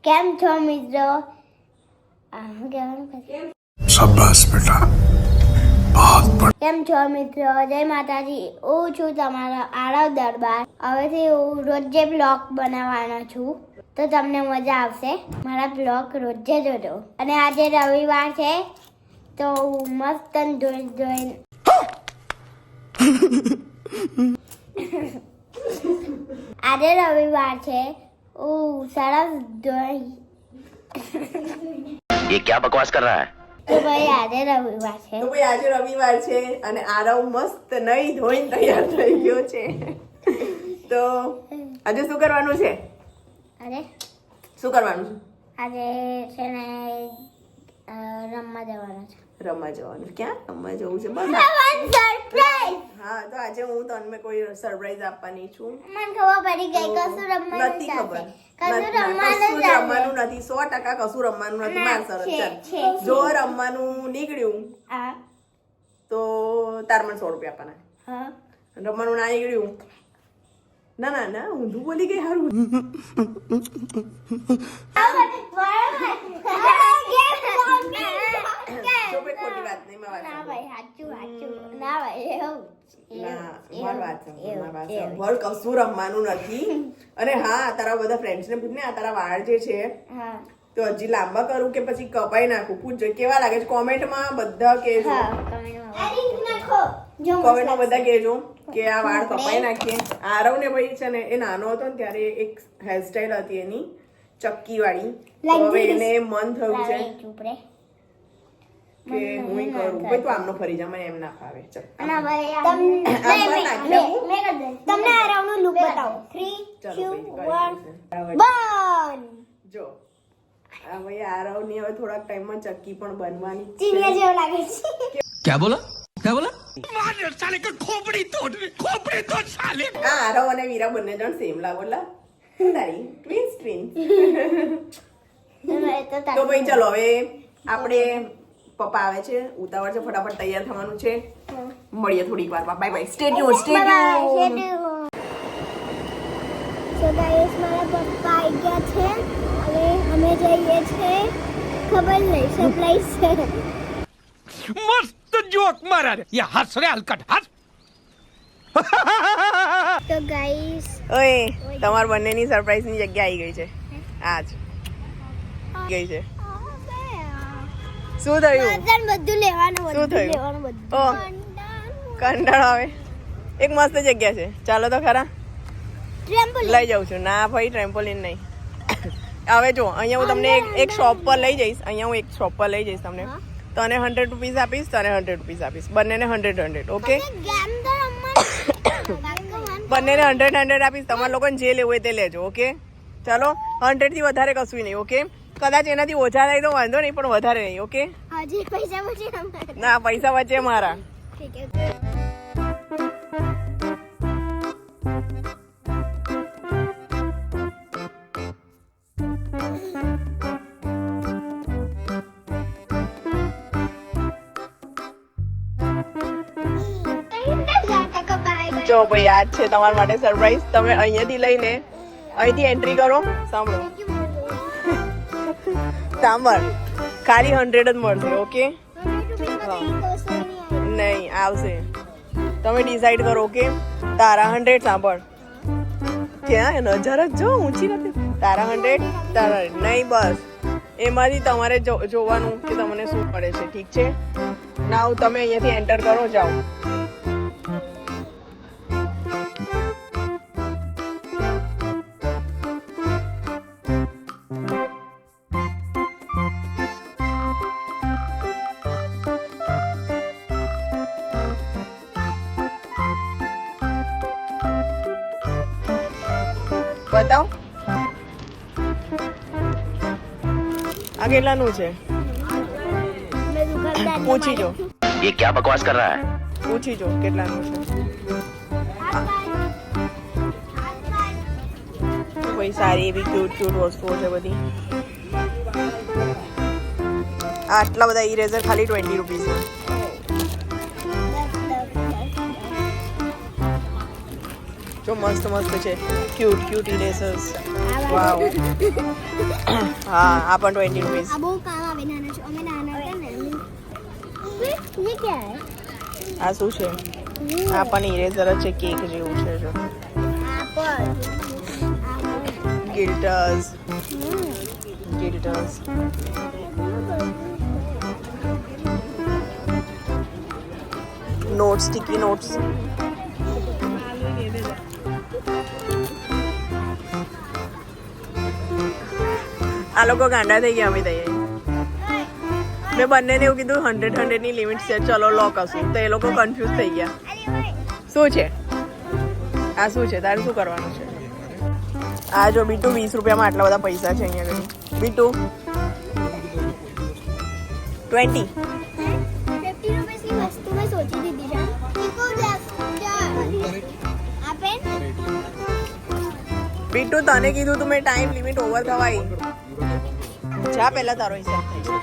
કેમ છો મિત્રો? શાબાશ બેટા, बहुत કેમ છો મિત્રો? જય માતાજી. હું છું તમારો આરવ દરબાર. હવેથી હું રોજે બ્લોગ બનાવવાનો છું, તો તમને મજા આવશે. મારા બ્લોગ રોજે જોજો. અને આજે રવિવાર છે, તો હું મસ્ત જોઈ આજે રવિવાર છે, હું સરસ જોઈ. ये क्या बकवास कर रहा है? તો ભાઈ આજે રવિવાર છે. તો ભાઈ આજે રવિવાર છે અને આરવ મસ્ત નહીં ધોઈને તૈયાર થઈ ગયો છે. તો આજે શું કરવાનું છે? અરે શું કરવાનું છે? આજે છે ને રમવા જવાનું છે. રમવા જવાનું. ક્યાં રમવા જવું છે? બસ. સરપ્રાઈઝ. હા, તો આજે હું તમને કોઈ સરપ્રાઈઝ આપવાની છું. મને ખબર પડી ગઈ કશું રમવાનું નથી ખબર. કશું કશું રમવાનું નથી. 100% કશું રમવાનું નથી. માર સરસ ચાલ. જો રમવાનું નીકળ્યું હા તો તાર મને 100 રૂપિયા આપવાના. હા રમવાનું ના નીકળ્યું, ના ઊંધું બોલી ગઈ. હારું જો ભાઈ ખોટી વાત નહીં. મારી ના વાત ભાઈ સાચું ના ભાઈ એવું ભર કશું રમવાનું નથી. અને હા, તારા બધા ફ્રેન્ડ્સ ને પૂછ ને, આ તારા વાળ જે છે હા તો હજી લાંબા કરું કે પછી કપાઈ નાખું? પૂછજો કેવા લાગે છે. કોમેન્ટમાં બધા કહેજો. કોમેન્ટમાં બધા કહેજો કે આ વાળ કપાઈ નાખીએ. આરવ ને ભાઈ છે ને, એ નાનો હતો ને ત્યારે એક હેરસ્ટાઈલ હતી એની ચક્કી વાળી. તો હવે એને મન થયું છે કે હું કરું. ભાઈ તું આમનો ફરી જા, મને એમ ના ફાવે. તમને આરામનો લુક બતાવો. 3 2 1 બન. જો આ ભાઈ આરવ ની હવે થોડાક ટાઈમમાં ચક્કી પણ બનવાની છે. ચીનિયા જેવો લાગે છે. क्या बोला? क्या बोला? मार साले का खोपड़ी तोड़ साले. આ આરવ અને વીરા બંને જણ સેમ લાગો લા. તારી ટ્વિન્સ. તો ભાઈ ચલો હવે આપણે પપ્પા આવે છે, ઉતાવળ છે, ફટાફટ તૈયાર થવાનું છે. મળીએ થોડીક વારમાં. Bye bye. Stay tune. So guys, મારા પપ્પા આવી ગયા છે. હવે અમે જઈએ છે, ખબર નહીં સરપ્રાઈઝ છે. मस्त जोक मारा रे. ये हंस रे हलकट हंस. તો ગાઈસ ઓય, તમાર બંનેની સરપ્રાઈઝ ની જગ્યા આવી ગઈ છે. આજ ગઈ છે. શું થયું? બધું લેવાનું શું થયું? લેવાનું બધું. ઓ કંટાળો આવે. એક મસ્ત જગ્યા છે, ચાલો તો ખરા. ટ્રેમ્પોલિન. લઈ જાઉં છું. ના ભાઈ, ટ્રેમ્પોલિન નહીં. હવે જો અહીંયા હું તમને એક શોપ પર લઈ જઈશ. તમને તને 100 રૂપીસ આપીશ, તને 100 રૂપીસ આપીશ. બંનેને 100. ઓકે? ગેમ તો રમવાનું. બંનેને 100 આપીશ. તમારા લોકોને જે લેવું હોય તે લેજો. ઓકે ચાલો. 100 થી વધારે કશું નહીં. ઓકે? કદાચ એનાથી ઓછા થાય તો વાંધો નહીં, પણ વધારે નહીં. ઓકે? હજી પૈસા બચે અમારે. ના, પૈસા વચ્ચે મારા. ઠીક છે. જો ભાઈ, આ છે તમારા માટે સરપ્રાઈઝ. તમે અહીંયાથી લઈને અહીંથી એન્ટ્રી કરો. સાંભળો, ખાલી 100 જ મળશે. ઓકે? નહીં આવશે. તમે ડિસાઈડ કરો. ઓકે? તારા 100. સાંભળ, ક્યાં નજર જ જો ઊંચી નથી. તારા 100, તારા નહીં. બસ એમાંથી તમારે જોવાનું કે તમને શું મળે છે. ઠીક છે? નાવ તમે અહીંયાથી એન્ટર કરો. જાઓ. બતાવ આ કેટલાનું છે? પૂછી જો. ये क्या बकवास कर रहा है? પૂછી જો કેટલાનું છે. કોઈ સારી એવી ક્યુટ વસ્તુઓ છે બધી. આટલા બધા ઇરેઝર ખાલી 20 રૂપીસ છે. જો મસ્ત મસ્ત છે, ક્યુટ ઇરેઝર્સ. વાવ. હા આ પણ 20 રૂપીસ. આ બહુ કામ આવે નાના છો અમે નાના હતા ને ये क्या है આ શું છે? આ પણ ઇરેઝર જ છે, કેક જેવું છે જો. ગિલ્ટર્સ. Notes, sticky notes. આ લોકો ગાંડા થઈ ગયા. અમે તૈયાર મેં બંનેને એવું કીધું 100 ની લિમિટ છે, ચલો લો કશું. તો એ લોકો કન્ફ્યુઝ થઈ ગયા. શું છે આ? શું છે? તારે શું કરવાનું છે? આ જો બીટુ 20 રૂપિયામાં આટલા બધા પૈસા છે અહીંયા આગળ. બીટુ 20. 50 रुपीस की वस्तु मैं सोची थी दिशा બીટુ તને કીધું તું મેં ટાઈમ લિમિટ ઓવર થવાય. જા પહેલા તારો હિસાબ થઈ જાય.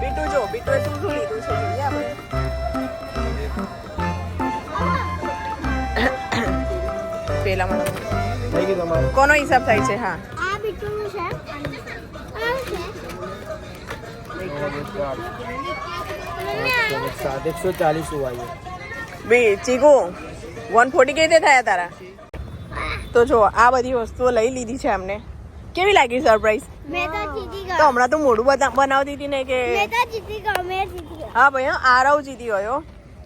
બીટુ જો બીટુએ શું શું લીધું છે જોઈએ આપણે. પેલામાં કોનો હિસાબ થાય છે? હા આ બીટુનું છે આ છે 140 हुआ ये બે ચીકુ 140 કઈ રીતે થયા તારા? તો જો આ બધી વસ્તુઓ લઈ લીધી છે અમને. કેવી લાગી સરપ્રાઈઝ? મેં તો જીતી તો ગયો હમણાં તો મોઢું બનાવતી હતી ને કે મેં તો જીતી ગયો મેં જીતી ગયો હા ભાઈ હા, આરવ જીતી ગયો.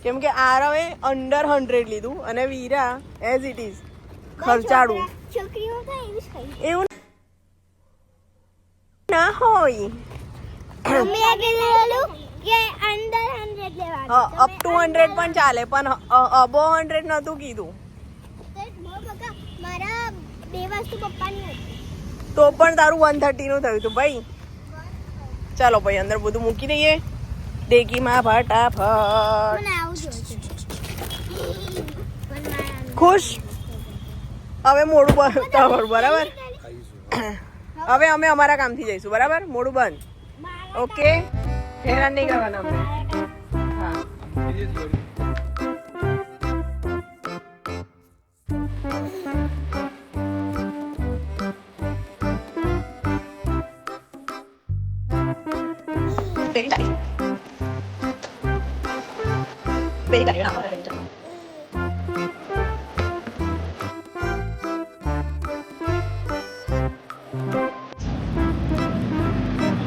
કેમ કે આરવે અંડર 100 લીધું અને વીરા એઝ ઇટ ઇઝ ખર્ચાળું. છોકરીઓ તો એવી જ ખાઈ એવું ના હોય. મમ્મીએ કીધું કે અંડર 100 લેવાનું અપ ટુ 100 પણ ચાલે, પણ અબો 100 નતું કીધું. મારા બે વસ્તુ પપ્પાની હતી તો પણ તારું 130 નું થયું હતું ભાઈ. ચાલો ભાઈ અંદર બધું મૂકી દઈએ ડેકીમાં ફટાફટ. મને આવું જોઈએ ખુશ? હવે મોડું બંધ બરાબર. હવે અમે અમારા કામથી જઈશું બરાબર. મોડું બંધ. ઓકે હેરાન નહીં કરવાના અમને. હા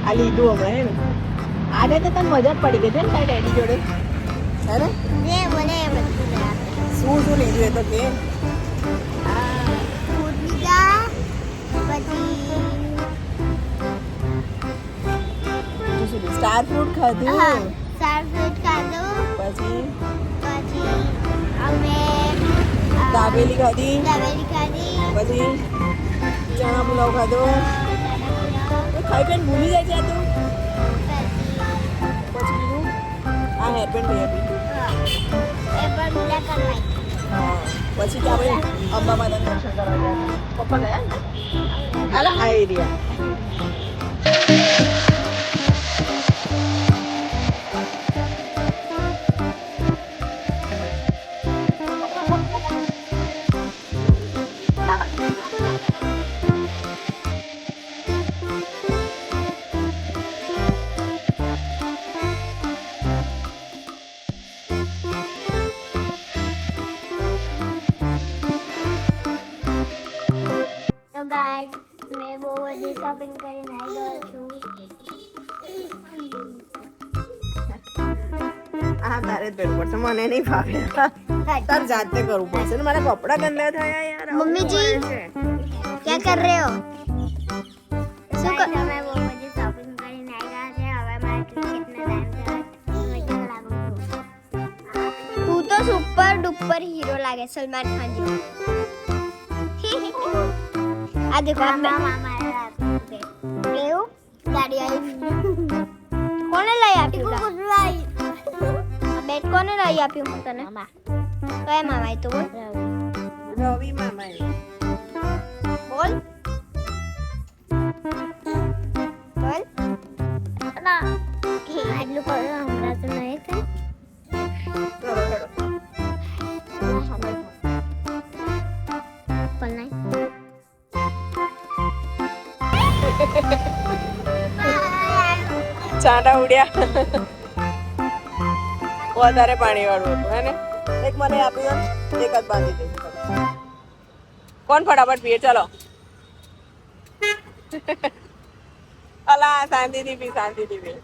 આ લીધું હમણાં હે ને. આજે તો તને મજા જ પડી ગઈ છે ને તારી ડેડી જોડે હે ને? જે બોલે એ બધું લે આપે શું શું લીધું એ તો કે. ફૂડ લીધા પછી સ્ટાર ફ્રૂટ ખાધું. હા સાર ફ્રૂટ ખાધું પછી અમે દાબેલી ખાધી. દાબેલી ખાધી પછી ચણા પુલાવ ખાધો. ખાઈ ખાઈને ભૂલી જાય છે આ તું. પછી બીજું આ હેરબેન્ડ લઈ આપી. એ પણ બીજા કરવાય હા પછી ત્યાં ભાઈ અંબા માતાનું દર્શન કરવા ગયા. પપ્પા ગયા ને? હાલો આ એરિયા. તો ગાઈસ મેં બહુ બધી શોપિંગ કરીને આવી ગયો છું આ તારે જ પહેરવું પડશે, મને નહીં ફાવે. તાર જાતે કરવું પડશે ને મારા કપડા ગંદા થયા યાર. આવું મમ્મી જી. કરે છે. क्या कर रहे हो શું કર તમે બહુ બધી શોપિંગ કરીને આવી ગયા છે હવે મારે ક્રિકેટનો ટાઈમ છે મજા લાગુ તું તો સુપર ડુપર હીરો લાગે સલમાન ખાન જેવો આ દેખો મામા કેવું ગાડી આવી કોને લઈ આપ્યું બેટ કોને લઈ આપ્યું હું તને મામા કયા મામા તો બોલ રવિ મામા બોલ બોલ ના આટલું કરો હમણાં તો નહીં થાય પણ નહીં ચાંટા ઉડ્યા. વધારે પાણી વાળું હતું હે ને. એક મને આપી દો, એક જ બાંધી દે. કોણ ફટાફટ પીએ? ચલો. અલા શાંતિથી પી, શાંતિથી પી.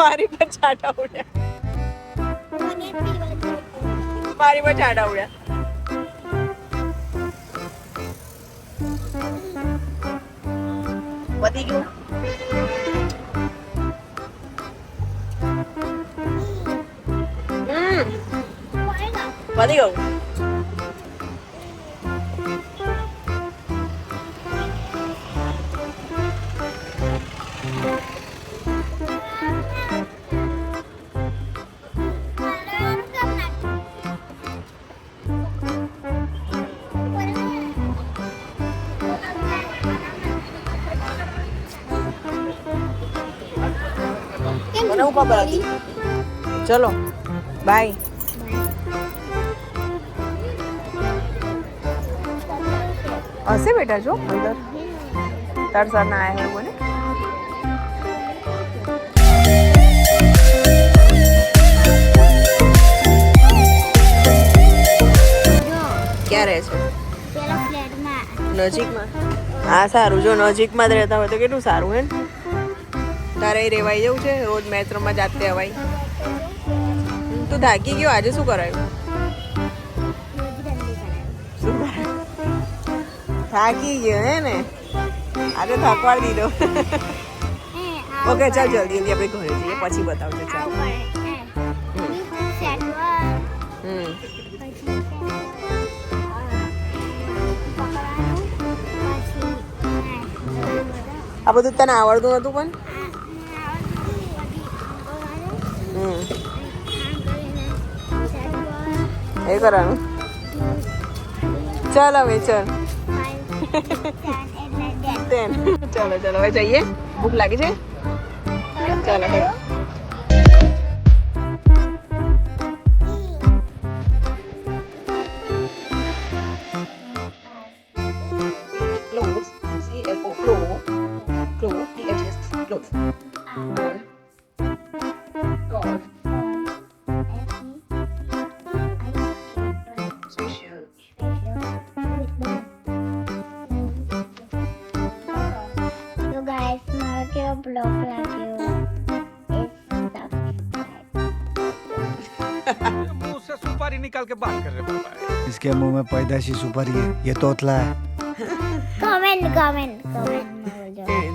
મારી પર ચાંટા ઉડ્યા. મારી પર ચાંટા ઉડ્યા. વધી ગયું. વધી ગયું. મને હું ખબર હતી. ચલો બાય. હશે બેટા જો અંદર તાર સર ના આયા હોય ને. ક્યાં રહે છે? પેલા ફ્લેટમાં. નજીકમાં? હા સારું, જો નજીકમાં જ રહેતા હોય તો કેટલું સારું હે ને. તારે અહીં રહેવાઈ જવું છે? રોજ મેચ રમવા જાતે અવાય. તું થાકી ગયો, આજે શું કરાયું? થાકી ગયો હે ને, આજે થકવાડી દીધો. ઓકે ચાલ જલ્દી જલ્દી આપણે ઘરે જઈએ, પછી બતાવજો. ચાલ. આ બધું તને આવડતું નતું પણ. એ કરવાનું. ચાલ હવે ચાલ. ચલો ચલો હવે જઈએ, ભૂખ લાગી છે. ચાલો બ્લોગ લાગ્યો मुंह से सुपारी निकाल के बात कर रहे पापा. इसके मुंह में पैदाशी सुपारी है, ये तोतला है. Comment comment comment